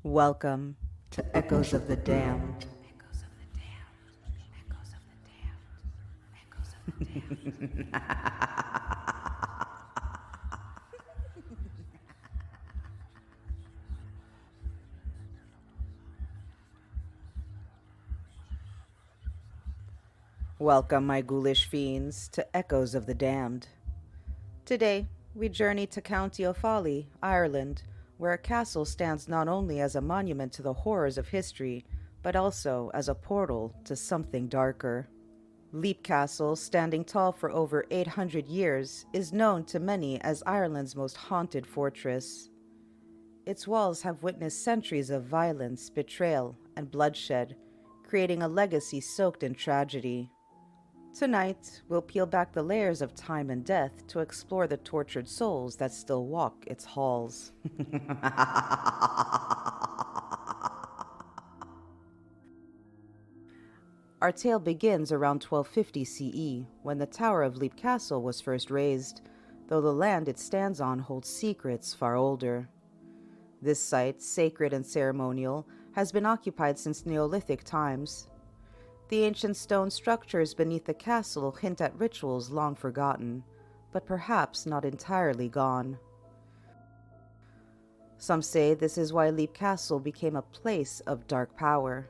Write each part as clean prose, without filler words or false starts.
Welcome to Echoes of the Damned. Welcome, my ghoulish fiends, to Echoes of the Damned. Today, we journey to County Offaly, Ireland, where a castle stands not only as a monument to the horrors of history, but also as a portal to something darker. Leap Castle, standing tall for over 800 years, is known to many as Ireland's most haunted fortress. Its walls have witnessed centuries of violence, betrayal, and bloodshed, creating a legacy soaked in tragedy. Tonight, we'll peel back the layers of time and death to explore the tortured souls that still walk its halls. Our tale begins around 1250 CE, when the Tower of Leap Castle was first raised, though the land it stands on holds secrets far older. This site, sacred and ceremonial, has been occupied since Neolithic times. The ancient stone structures beneath the castle hint at rituals long forgotten, but perhaps not entirely gone. Some say this is why Leap Castle became a place of dark power,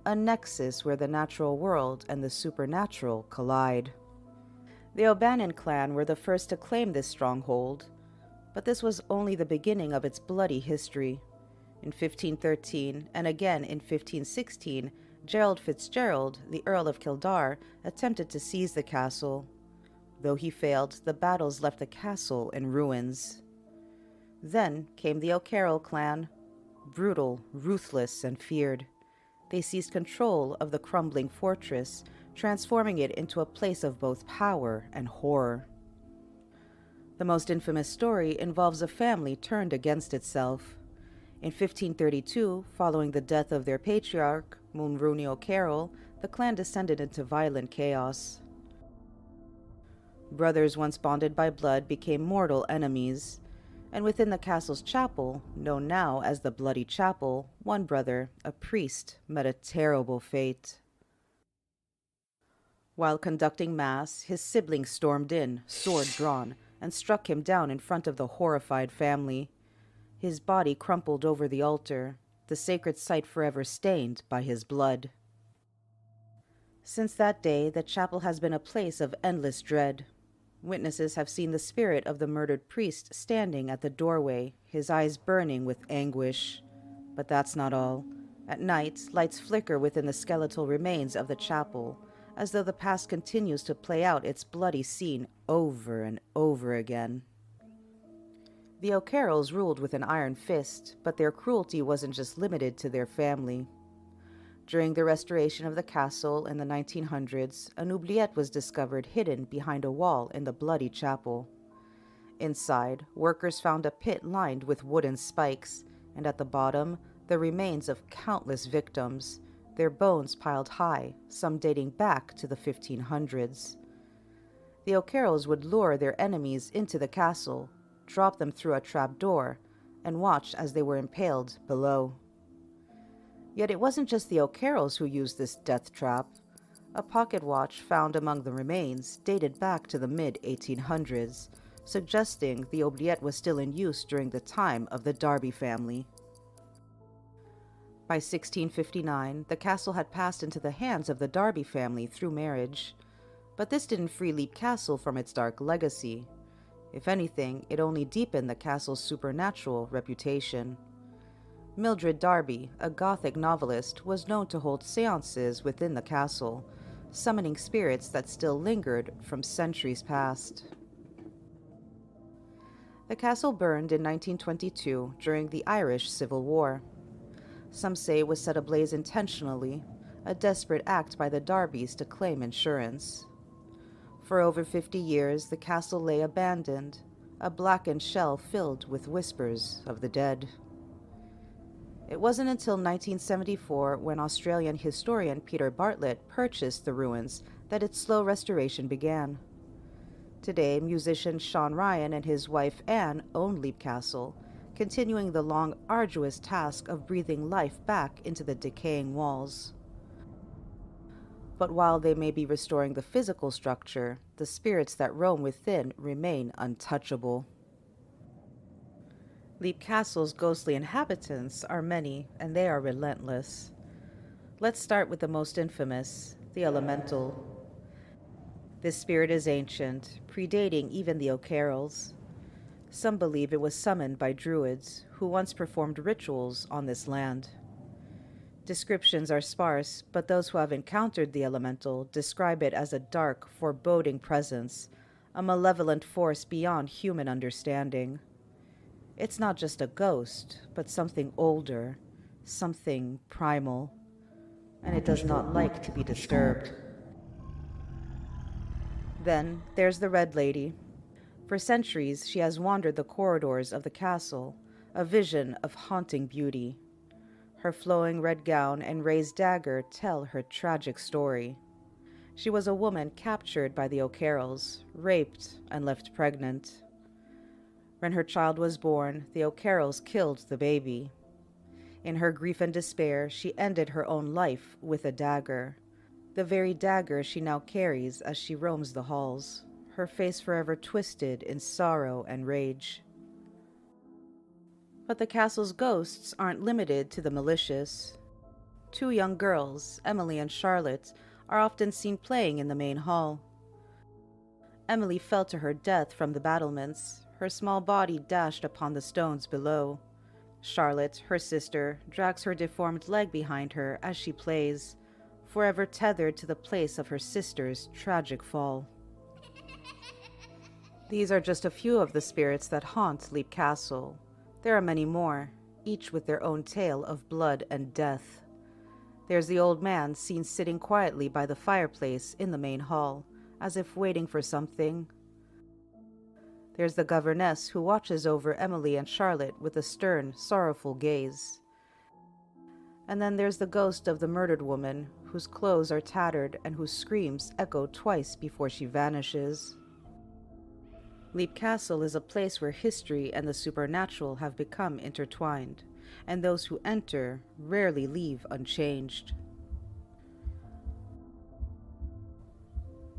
a nexus where the natural world and the supernatural collide. The O'Bannon clan were the first to claim this stronghold, but this was only the beginning of its bloody history. In 1513, and again in 1516, Gerald Fitzgerald, the Earl of Kildare, attempted to seize the castle. Though he failed, the battles left the castle in ruins. Then came the O'Carroll clan, brutal, ruthless, and feared. They seized control of the crumbling fortress, transforming it into a place of both power and horror. The most infamous story involves a family turned against itself. In 1532, following the death of their patriarch, Mulrooney O'Carroll, the clan descended into violent chaos. Brothers once bonded by blood became mortal enemies, and within the castle's chapel, known now as the Bloody Chapel, one brother, a priest, met a terrible fate. While conducting mass, his siblings stormed in, sword drawn, and struck him down in front of the horrified family. His body crumpled over the altar, the sacred site forever stained by his blood. Since that day, the chapel has been a place of endless dread. Witnesses have seen the spirit of the murdered priest standing at the doorway, his eyes burning with anguish. But that's not all. At night, lights flicker within the skeletal remains of the chapel, as though the past continues to play out its bloody scene over and over again. The O'Carrolls ruled with an iron fist, but their cruelty wasn't just limited to their family. During the restoration of the castle in the 1900s, an oubliette was discovered hidden behind a wall in the Bloody Chapel. Inside, workers found a pit lined with wooden spikes, and at the bottom, the remains of countless victims, their bones piled high, some dating back to the 1500s. The O'Carrolls would lure their enemies into the castle, drop them through a trap door, and watch as they were impaled below. Yet it wasn't just the O'Carrolls who used this death trap. A pocket watch found among the remains dated back to the mid-1800s, suggesting the oubliette was still in use during the time of the Darby family. By 1659, the castle had passed into the hands of the Darby family through marriage, but this didn't free Leap Castle from its dark legacy. If anything, it only deepened the castle's supernatural reputation. Mildred Darby, a Gothic novelist, was known to hold seances within the castle, summoning spirits that still lingered from centuries past. The castle burned in 1922 during the Irish Civil War. Some say it was set ablaze intentionally, a desperate act by the Darbys to claim insurance. For over 50 years, the castle lay abandoned, a blackened shell filled with whispers of the dead. It wasn't until 1974, when Australian historian Peter Bartlett purchased the ruins, that its slow restoration began. Today, musician Sean Ryan and his wife Anne own Leap Castle, continuing the long, arduous task of breathing life back into the decaying walls. But while they may be restoring the physical structure, the spirits that roam within remain untouchable. Leap Castle's ghostly inhabitants are many, and they are relentless. Let's start with the most infamous, the Elemental. This spirit is ancient, predating even the O'Carrolls. Some believe it was summoned by druids, who once performed rituals on this land. Descriptions are sparse, but those who have encountered the Elemental describe it as a dark, foreboding presence, a malevolent force beyond human understanding. It's not just a ghost, but something older, something primal, and it does not like to be disturbed. Then there's the Red Lady. For centuries, she has wandered the corridors of the castle, a vision of haunting beauty. Her flowing red gown and raised dagger tell her tragic story. She was a woman captured by the O'Carrolls, raped, and left pregnant. When her child was born, the O'Carrolls killed the baby. In her grief and despair, she ended her own life with a dagger, the very dagger she now carries as she roams the halls, her face forever twisted in sorrow and rage. But the castle's ghosts aren't limited to the malicious. Two young girls, Emily and Charlotte, are often seen playing in the main hall. Emily fell to her death from the battlements, her small body dashed upon the stones below. Charlotte, her sister, drags her deformed leg behind her as she plays, forever tethered to the place of her sister's tragic fall. These are just a few of the spirits that haunt Leap Castle. There are many more, each with their own tale of blood and death. There's the old man seen sitting quietly by the fireplace in the main hall, as if waiting for something. There's the governess who watches over Emily and Charlotte with a stern, sorrowful gaze. And then there's the ghost of the murdered woman, whose clothes are tattered and whose screams echo twice before she vanishes. Leap Castle is a place where history and the supernatural have become intertwined, and those who enter rarely leave unchanged.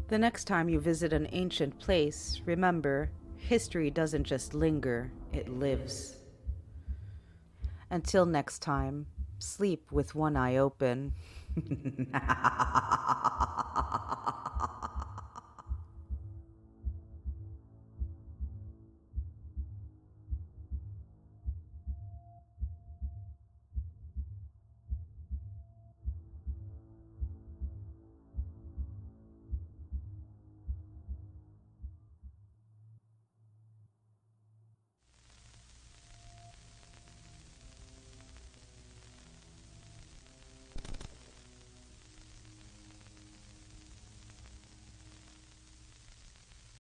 The next time you visit an ancient place, remember, history doesn't just linger, it lives. Until next time, sleep with one eye open.